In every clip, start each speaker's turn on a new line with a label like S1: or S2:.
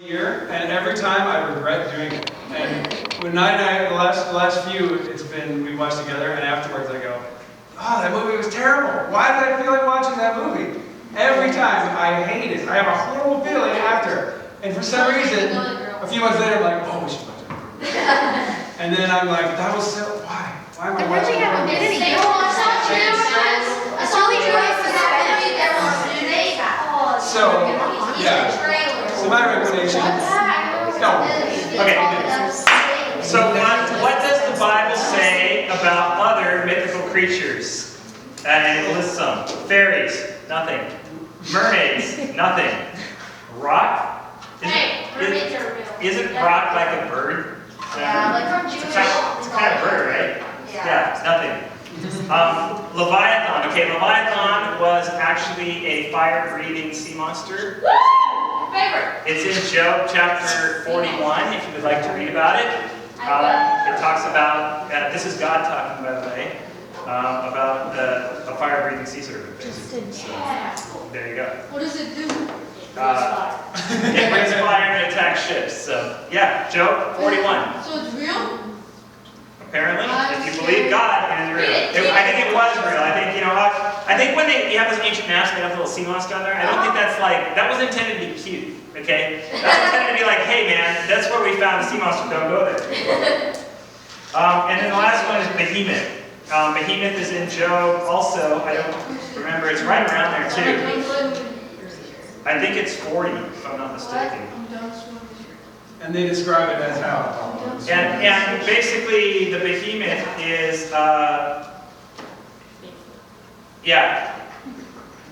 S1: year, and every time I regret doing it. And when Night and I, the last few, we watched together, and afterwards I go, oh, that movie was terrible. Why did I feel like watching that movie? Every time, I hate it. I have a horrible feeling after. And for some reason, a few months later, I'm like, oh, we should watch it. And then I'm like, that was so, why? Why am I watching it? So, yeah. So my recommendation. No.
S2: Okay. So what does the Bible say about other mythical creatures? And it lists some. Fairies, nothing. Mermaids, nothing. Rock?
S3: Mermaids are real.
S2: Isn't rock like a bird?
S3: Yeah, like from Jewish.
S2: It's a kind of bird, right? Yeah, nothing. Leviathan. Okay, Leviathan was actually a fire-breathing sea monster.
S3: Favorite.
S2: It's in Job chapter 41, if you would like to read about it. It talks about, this is God talking, by the way, about the fire-breathing sea serpent. So, there you go.
S3: What does it do?
S2: It brings fire and attacks ships. So, yeah, Job 41.
S3: So it's real?
S2: Apparently, if you believe God, it is real. I think it was real. I think, I think when you have those ancient maps, they have a little sea monster on there. I don't think that was intended to be cute, okay? That's intended to be like, hey man, that's where we found the sea monster, don't go there. And then the last one is Behemoth. Behemoth is in Job also. I don't remember, it's right around there too. I think it's 40, if I'm not mistaken.
S1: And they describe it as how?
S2: And basically, the behemoth is,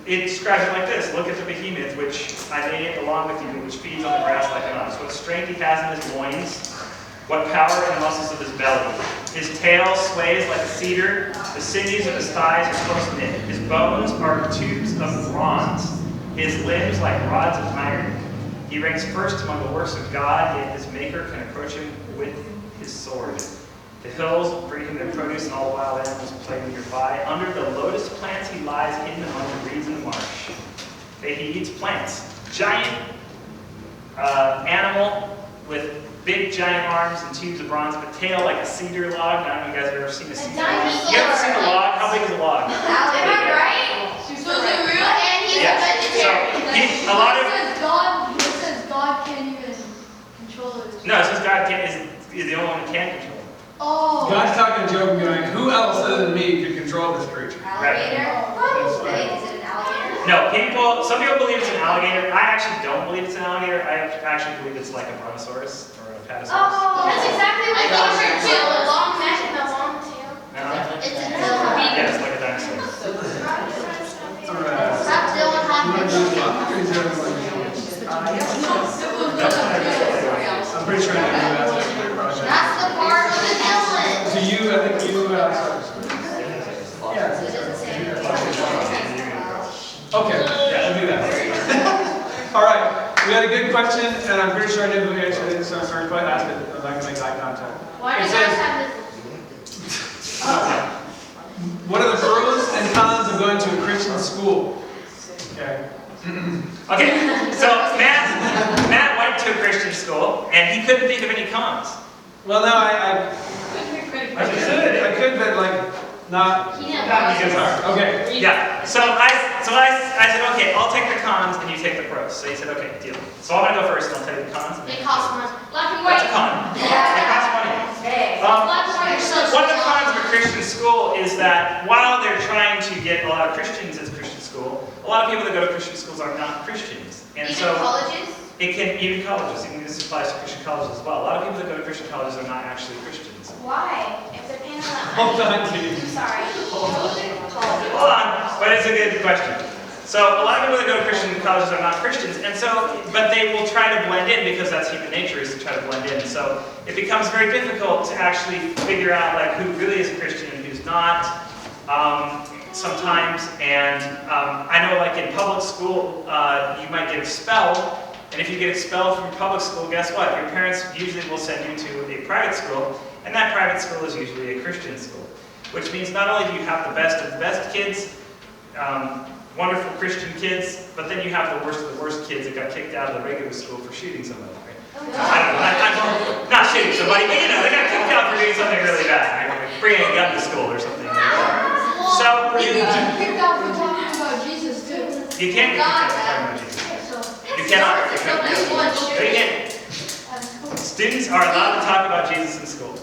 S2: it describes it like this. Look at the behemoth, which I made it along with you, which feeds on the grass like an ox. What strength he has in his loins, what power in the muscles of his belly. His tail sways like a cedar, the sinews of his thighs are close knit. His bones are tubes of bronze, his limbs like rods of iron. He ranks first among the works of God, yet his maker can approach him with his sword. The hills bring him their produce, and all the wild animals play nearby. Under the lotus plants he lies hidden among the reeds in the marsh. He eats plants. Giant animal with big giant arms and tubes of bronze, but tail like a cedar log. I don't know if you guys have ever seen a cedar log. You ever seen a log? How big is a log?
S3: Am I right? So is it real? And he's a vegetarian.
S2: So a lot of
S3: God can't even control it.
S2: No, it says God is the only one that can control it.
S3: Oh.
S1: God's talking to Job and going, who else other than me could control this creature?
S3: Alligator? Right. Is it an alligator?
S2: No, some people believe it's an alligator. I actually don't believe it's an alligator. I actually believe it's like a brontosaurus or a patasaurus.
S3: Oh, that's exactly what I thought too. A long neck and a long tail. It's a dillon.
S2: Yeah, it's like a dinosaur.
S3: Stop Dylan Hopkins.
S1: I'm pretty sure I know that's a project.
S3: That's the part of the Dylan.
S1: So I think you, yeah.
S3: So it doesn't say anything.
S1: Okay, we'll do that. All right, we had a good question, and I'm pretty sure I knew who answered it, so sorry if I asked it. I'm not going to make eye contact.
S3: Why do you guys have this?
S1: What are the pros and cons of going to a Christian school? Okay.
S2: Okay, so Matt went to a Christian school, and he couldn't think of any cons.
S1: Well, no, I could, but like not because hard. Okay.
S2: Yeah. So I said, okay, I'll take the cons and you take the pros. So he said, okay, deal. So I'm gonna go first and I'll tell you the cons.
S3: It costs money.
S2: That's a con. It costs money. One of the cons of a Christian school is that while they're trying to get a lot of Christians as Christian school, a lot of people that go to Christian schools are not Christians. And
S3: even
S2: so
S3: colleges?
S2: It can, even colleges, even this applies to Christian colleges as well. A lot of people that go to Christian colleges are not actually Christians.
S3: Why? If they're paying all that
S1: Hold
S3: money.
S1: on, Katie.
S3: I'm sorry.
S2: Hold on, but it's a good question. So a lot of people that go to Christian colleges are not Christians, and so, but they will try to blend in because that's human nature, is to try to blend in. So it becomes very difficult to actually figure out like who really is a Christian and who's not. Sometimes, and I know like in public school, you might get expelled, and if you get expelled from public school, guess what? Your parents usually will send you to a private school, and that private school is usually a Christian school, which means not only do you have the best of the best kids, wonderful Christian kids, but then you have the worst of the worst kids that got kicked out of the regular school for shooting somebody, right? I don't know, I'm not shooting somebody, but they got kicked out for doing something really bad, like bringing a gun to school or something. So
S4: You get kicked out for talking about Jesus too.
S2: you can't get kicked out for talking about Jesus. You cannot. You can't. Students are allowed to talk about Jesus in school.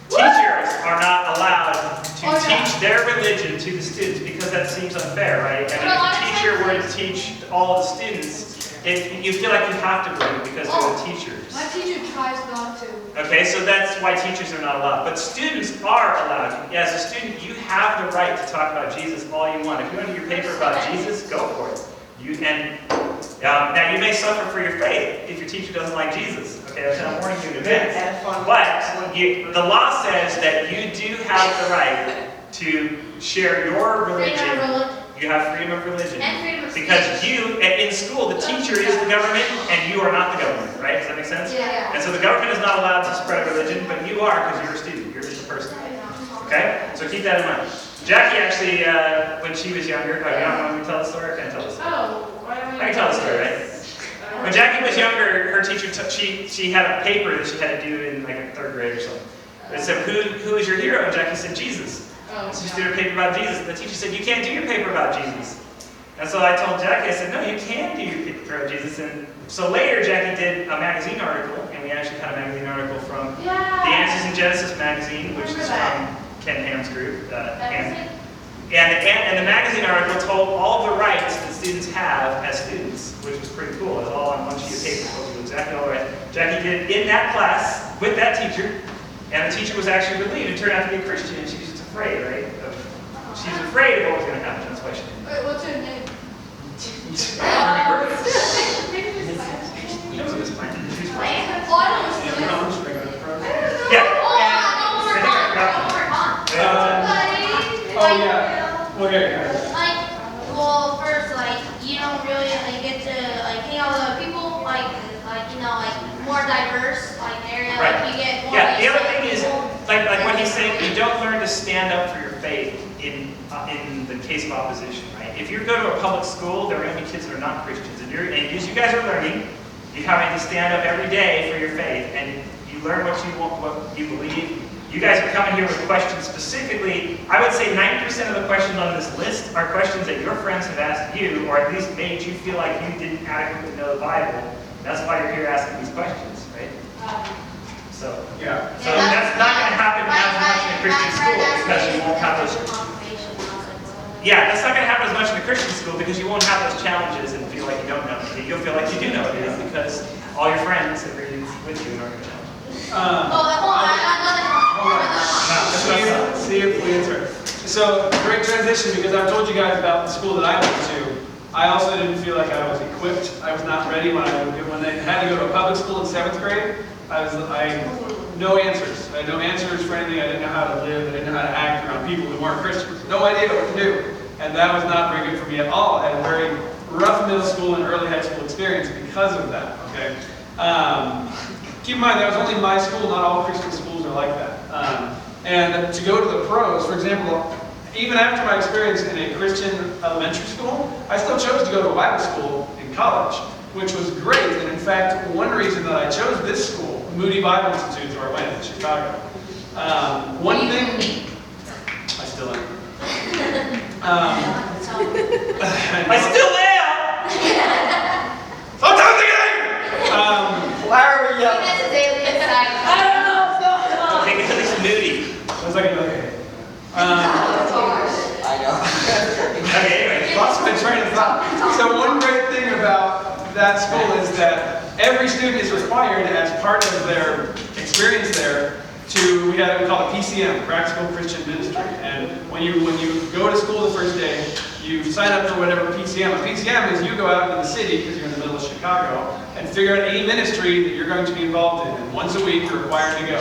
S2: Teachers are not allowed to teach their religion to the students because that seems unfair, right? I mean, if a teacher were to teach all the students, you feel like you have to believe because they're the teachers.
S4: My teacher tries not to.
S2: Okay, so that's why teachers are not allowed. But students are allowed. As a student, you have the right to talk about Jesus all you want. If you want to do your paper about Jesus, go for it. Now you may suffer for your faith if your teacher doesn't like Jesus. Okay, I'm warning you in advance. But the law says that you do have the right to share your religion. You have freedom of religion.
S3: And freedom of speech.
S2: Because in school, the teacher is the government and you are not the government, right? Does that make sense?
S4: Yeah.
S2: And so the government is not allowed to spread a religion, but you are because you're a student. You're just a person. Okay? So keep that in mind. Jackie actually, when she was younger, you don't want me to tell the story? I can't tell the story. I can tell the story, right? When Jackie was younger, her teacher, she had a paper that she had to do in like 3rd grade or something. It said, who is your hero? And Jackie said, Jesus. So she did her paper about Jesus. And the teacher said, you can't do your paper about Jesus. And so I told Jackie, I said, no, you can do your paper about Jesus. And so later, Jackie did a magazine article, and we actually had a magazine article from the Answers in Genesis magazine, which is from Ken Ham's group. And the magazine article told all the rights that students have as students, which was pretty cool. It was all on one sheet of paper, told you exactly all the rights. Jackie did it in that class with that teacher, and the teacher was actually relieved and turned out to be a Christian, and she was just afraid, right? She was afraid of what was going to happen. That's why she did it.
S4: Wait, what's her name?
S2: That was a plan. She was fine.
S1: Okay.
S3: Well, first, you don't really get to hang out with other people, more diverse area.
S2: Right.
S3: You get more.
S2: Yeah. The other thing is, like what he's saying, you don't learn to stand up for your faith in the case of opposition, right? If you go to a public school, there are going to be kids that are not Christians, and as you guys are learning, you're having to stand up every day for your faith, and you learn what you want, what you believe. You guys are coming here with questions specifically. I would say 90% of the questions on this list are questions that your friends have asked you, or at least made you feel like you didn't adequately know the Bible. That's why you're here asking these questions, right? So that's not going to happen as much in a Christian school because you won't have those. Yeah, that's not going to happen as much in a Christian school because you won't have those challenges and feel like you don't know. You'll feel like you do know it because all your friends are reading with you and are going to know.
S1: See if we answer. So, great transition because I've told you guys about the school that I went to. I also didn't feel like I was equipped. I was not ready when they had to go to a public school in 7th grade. I had no answers. I had no answers for anything. I didn't know how to live. I didn't know how to act around people who weren't Christians. No idea what to do. And that was not very good for me at all. I had a very rough middle school and early high school experience because of that. Okay. Keep in mind, that was only my school. Not all Christian schools are like that. And to go to the pros, for example, even after my experience in a Christian elementary school, I still chose to go to a Bible school in college, which was great. And in fact, one reason that I chose this school, Moody Bible Institute, is where I went in Chicago. One thing, I still am.
S2: I still am!
S1: Sometimes I get angry!
S5: Why are we yelling?
S2: Maybe because he's moody.
S1: I was like, okay.
S5: I know.
S2: Okay, anyway.
S1: Lost my train of thought. So one great thing about that school is that every student is required as part of their experience there we call it PCM, Practical Christian Ministry. And when you go to school the first day, you sign up for whatever PCM. A PCM is you go out into the city, because you're in the middle of Chicago, and figure out any ministry that you're going to be involved in. And once a week, you're required to go.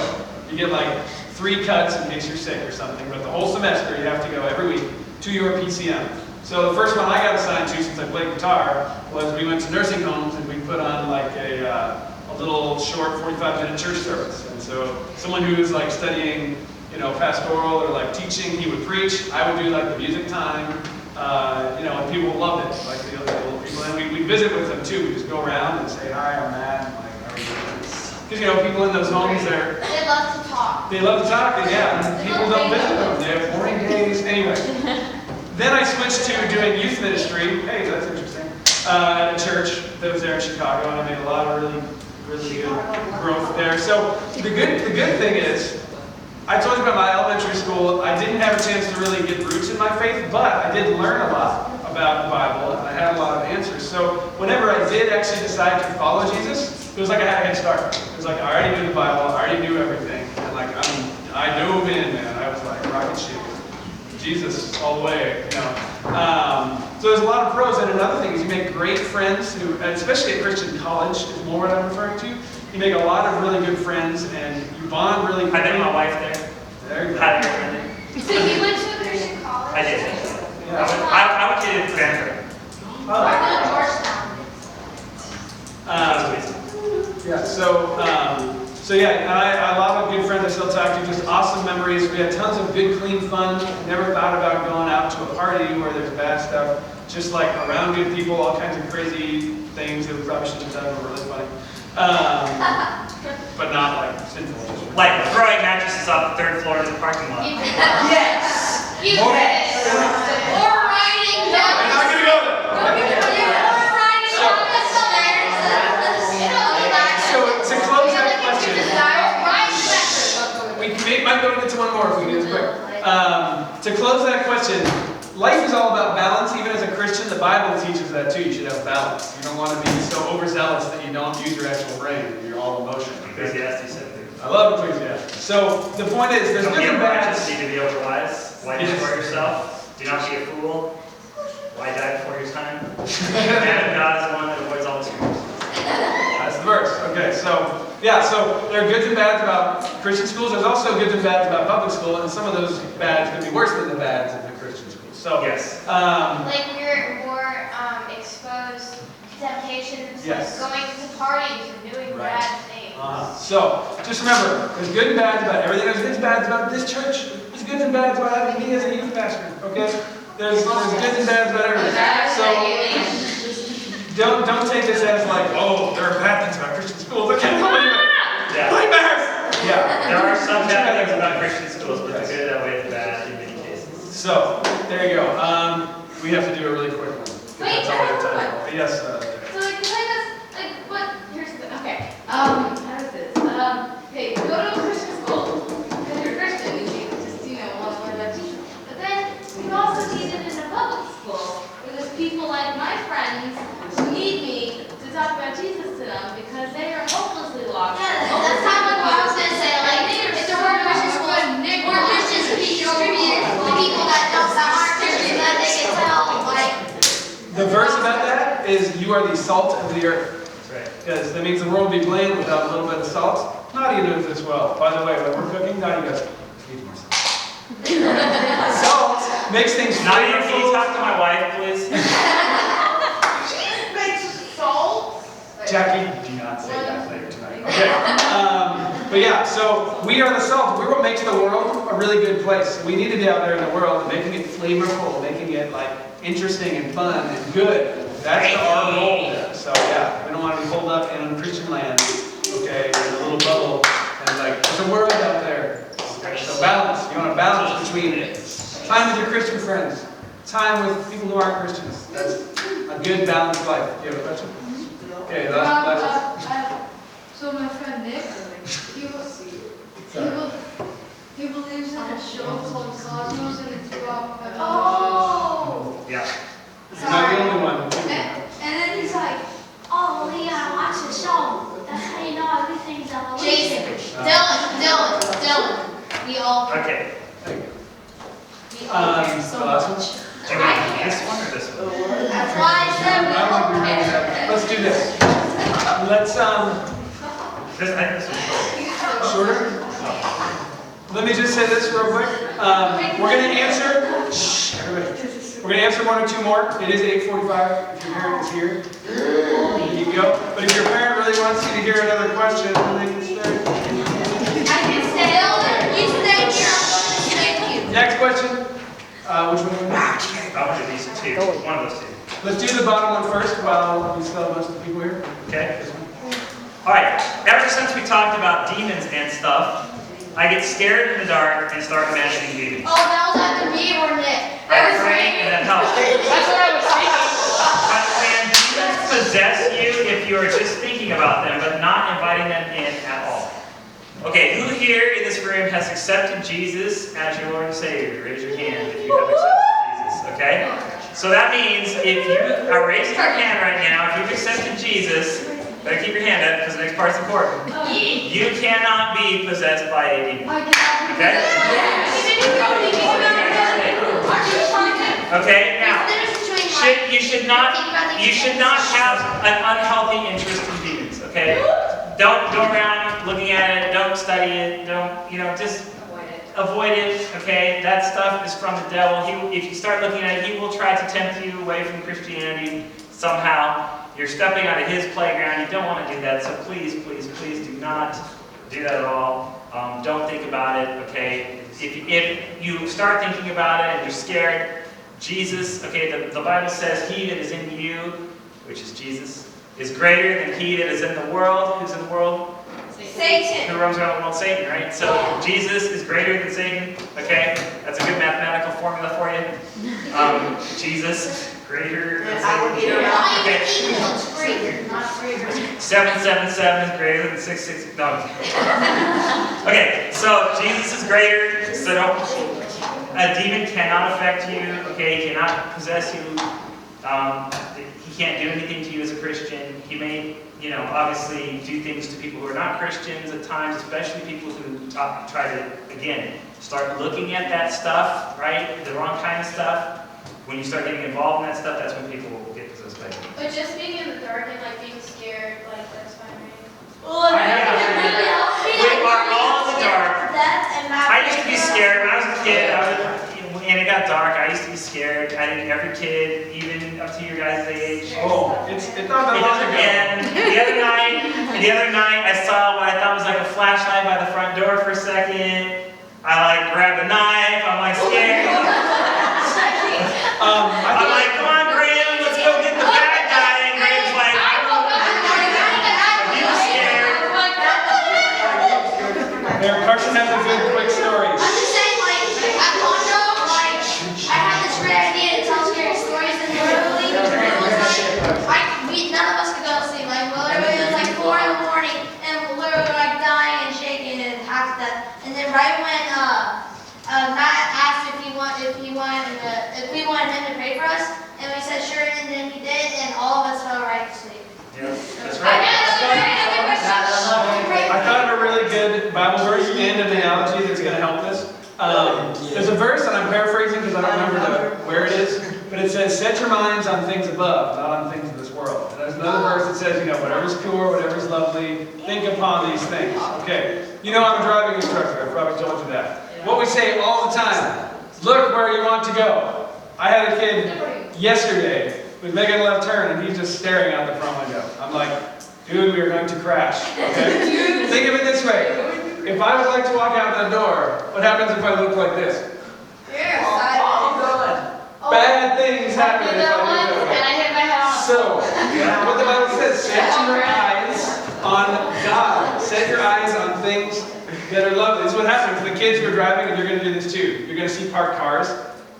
S1: You get like 3 cuts in case you're sick or something, but the whole semester you have to go every week to your PCM. So the first one I got assigned to, since I played guitar, was we went to nursing homes and we put on like a little short 45-minute church service. And so someone who was like studying, pastoral or like teaching, he would preach. I would do like the music time, And people loved it, like the little people. And we visit with them too. We just go around and say, hi, I'm Matt, and like, how are you? Because, people in those homes,
S3: They love to talk.
S1: they love to talk, and and people don't visit them. They have boring days. Anyway. Then I switched to doing youth ministry. Hey, that's interesting. At a church that was there in Chicago, and I made a lot of really good growth there. So the good thing is, I told you about my elementary school. I didn't have a chance to really get roots in my faith, but I did learn a lot about the Bible, and I had a lot of answers. So whenever I did actually decide to follow Jesus, it was like I had a head start. It was like I already knew the Bible, I already knew everything, and like I dove in, man. I was like rocket ship. Jesus all the way, So there's a lot of pros, and another thing is you make great friends who, and especially at Christian college, is more what I'm referring to. You make a lot of really good friends, and you bond really quickly.
S2: I met my wife there.
S1: There you go.
S2: Highly recommended.
S3: So you went to a Christian college?
S2: I did.
S1: Yeah.
S2: I went to Transcript.
S3: I went to Georgetown.
S1: Yeah, so yeah, and I have a lot of good friends I still talk to, just awesome memories. We had tons of good, clean fun. Never thought about going out to a party where there's bad stuff. Just like around good people, all kinds of crazy things that we probably shouldn't have done were really funny. But not like sinful.
S2: Like throwing mattresses off the 3rd floor into the parking lot.
S3: Yes! You
S1: Or-
S3: did! Or riding down
S1: I'm not gonna go there.
S3: Or riding down the stairs.
S1: So to close that question,
S3: Right.
S1: we might be able to get to one more if we do this quick. To close that question, life is all about balance. Even as a Christian, the Bible teaches that too. You should have balance. You don't want to be so overzealous that you don't use your actual brain and you're all emotion.
S2: Ecclesiastes 7.
S1: I love Ecclesiastes. So the point is, there's
S2: Don't
S1: good
S2: be
S1: and bad.
S2: overwise, need to be overwise. Why destroy yourself? Do not be a fool. Why die before your time? The man of God is the one that avoids all screws.
S1: That's the verse. Okay, so yeah, so there are goods and bads about Christian schools. There's also goods and bads about public school, and some of those bads can be worse than the bads of the Christian schools. So
S2: Yes.
S3: Like we're more exposed to temptations,
S1: Yes.
S3: going to parties and doing
S1: Right.
S3: bad things.
S1: So just remember, there's good and bads about everything. There's good and bads about this church. There's good and bads about having me as a youth pastor. Okay, there's good and bads about everything. So don't take this as like, oh, there are bad things about Christian schools. I can't believe it.
S2: Yeah.
S1: Nightmares. Yeah.
S2: There are some bad things about Christian schools, but the good outweigh the bad in many cases.
S1: So there you go. We have to do a really quick one.
S3: Wait,
S1: That's all we have
S3: I have
S1: time for. Yes.
S3: So what? Here's the okay.
S4: How is this? Hey, go to a Christian school, because you're Christian, and you just, want to learn about Jesus.
S3: But then we also need it in a public school, where there's people like my friends who need me to talk about Jesus to them because they are hopelessly lost. Yeah, that's how I was gonna say. Like, if there were Christian schools, or Christians could be distributed to people that aren't Christians, that they can tell, like.
S1: The verse about that is, "You are the salt of the earth."
S2: That's right.
S1: Because that means the world would be bland without a little bit of salt. Nadia knows this well. By the way, when we're cooking, Nadia goes, "Need more salt." Salt makes things
S2: Nadia, can you
S1: flavorful.
S2: talk to my wife, please?
S3: Makes salt.
S1: Jackie, do not say that later tonight. Okay. But yeah, so we are the salt. We're what makes the world a really good place. We need to be out there in the world, making it flavorful, making it like interesting and fun and good. That's our goal there. So yeah, we don't want to be holed up in Christian land, okay, in a little bubble, and like there's a world out there. So balance. You want to balance between time with your Christian friends, time with people who aren't Christians. That's a good balanced life. Do you have a question? Okay, last.
S4: So my friend Nick, he believes in a show called Cosmos, and it's about.
S3: Oh.
S2: Yeah.
S1: You're not the only one.
S4: And then he's like,
S3: Oh, well, yeah, watch the show. That's how you know everything's on the Jason,
S1: Uh,
S3: Dylan. We all
S2: Okay.
S1: Thank you.
S3: we all care so
S1: the last one?
S3: much.
S2: Jimmy, this one or this one?
S3: That's why I said we all care.
S1: Let's do this. Let's
S2: I think this one's short.
S1: shorter. Let me just say this real quick. We're gonna answer. Shh, everybody. We're gonna answer one or two more. It is 8:45. If your parent is here, there you go. But if your parent really wants you to hear another question, then they can stay.
S3: I can stay. You stay here. I'm going to stay with you.
S1: Next question. Which one?
S2: I want to do these two. One of those two.
S1: Let's do the bottom one first while we still have most of the people here.
S2: Okay? Alright, ever since we talked about demons and stuff, I get scared in the dark and start imagining demons.
S3: Oh, that was either me or Nick.
S2: I pray and that helps.
S4: That's what I was thinking.
S2: But when demons possess you, if you are just thinking about them, but not inviting them in at all. Okay, who here in this room has accepted Jesus as your Lord and Savior? Raise your hand if you have accepted Jesus, okay? So that means if you are raising your hand right now, if you've accepted Jesus, better keep your hand up because the next part's important. You cannot be possessed by a demon. Okay? Okay, now, you should not have an unhealthy interest in demons, okay? Don't go around looking at it, don't study it, just avoid it, okay? That stuff is from the devil. If you start looking at it, he will try to tempt you away from Christianity somehow. You're stepping out of his playground. You don't want to do that, so please, please, please do not do that at all. Don't think about it, okay? If you start thinking about it and you're scared, Jesus, okay, the Bible says he that is in you, which is Jesus, is greater than he that is in the world. Who's in the world?
S3: Satan.
S2: Who roams around the world? Satan, right? So Jesus is greater than Satan, okay? That's a good mathematical formula for you. Jesus greater than Satan. Okay. 777 is greater than 666. No. Okay, so Jesus is greater, so a demon cannot affect you, okay? He cannot possess you. He can't do anything to you as a Christian. He may, obviously do things to people who are not Christians at times, especially people who try to, again, start looking at that stuff, right? The wrong kind of stuff. When you start getting involved in that stuff, that's when people will get possessed by demons.
S3: But just being in the dark and being scared, that's fine, right?
S2: Well, we are all in the dark. I used to be scared when I was a kid. And it got dark. I used to be scared. I think every kid, even up to your guys' age.
S1: Oh, it's not that long ago.
S2: And the other night, I saw what I thought was like a flashlight by the front door for a second. I grabbed a knife. I'm scared. I'm come on, Graham, let's go get the bad guy. And Graham's like, you scared.
S1: There, Carson has a good quick story.
S3: I'm just saying, at Mondo, I had this great idea to tell scary stories, and literally, it was none of us could go to sleep. Literally, it was 4 in the morning, and literally, dying and shaking and half to death. And then right when Matt asked if we wanted him to pray for us, and we said sure, and then he did, and all of us fell right to sleep.
S2: Yeah, that's right.
S1: I thought of a really good Bible verse and an analogy that's going to help this. There's a verse, and I'm paraphrasing because I don't remember where it is, but it says, set your minds on things above, not on things of this world. And there's another verse that says, whatever's pure, whatever's lovely, think upon these things. Okay, I'm a driving instructor, I've probably told you that. What we say all the time, look where you want to go. I had a kid yesterday who was making a left turn, and he's just staring out the front window. I'm like, dude, we are going to crash, okay? Think of it this way. If I would like to walk out the door, what happens if I look like this? Bad things happen if I do that.
S3: And I hit my head on.
S1: So, what the Bible says, set your eyes on God. Set your eyes on things that are lovely. This is what happens to the kids who are driving, and you're going to do this too. You're going to see parked cars,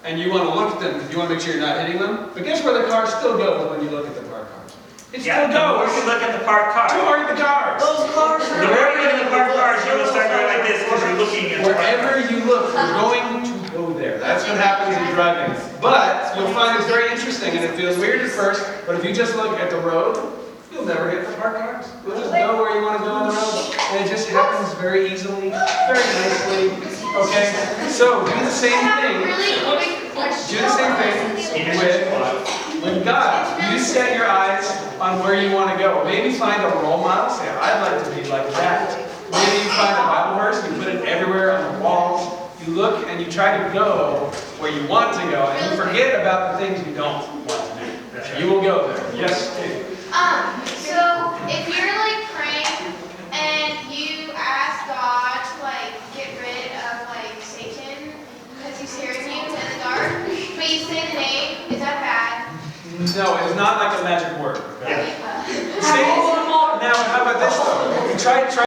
S1: and you want to look at them because you want to make sure you're not hitting them. But guess where the car still goes when you look at the parked cars? It still
S2: The more
S1: goes
S2: you look at the parked car,
S1: toward the cars.
S2: the more you look at the parked cars, you will start going like this because you're looking at the parked
S1: Wherever
S2: cars.
S1: you look, you're going to go there. That's what happens in driving. But you'll find it's very interesting, and it feels weird at first, but if you just look at the road, you'll never hit the parked cars. You'll just know where you want to go on the road, and it just happens very easily, very nicely. Okay? So, do the same thing. Do the same thing with God. You set your eyes on where you want to go. Maybe find a role model. Say, I'd like to be like that. Maybe you find a Bible verse, you put it everywhere on the walls. You look and you try to go where you want to go, and you forget about the things you don't want to do. You will go there. Yes, Steve.
S3: So if you're praying and you ask God to get rid of Satan because he's scaring you in the dark, but you say the name
S1: try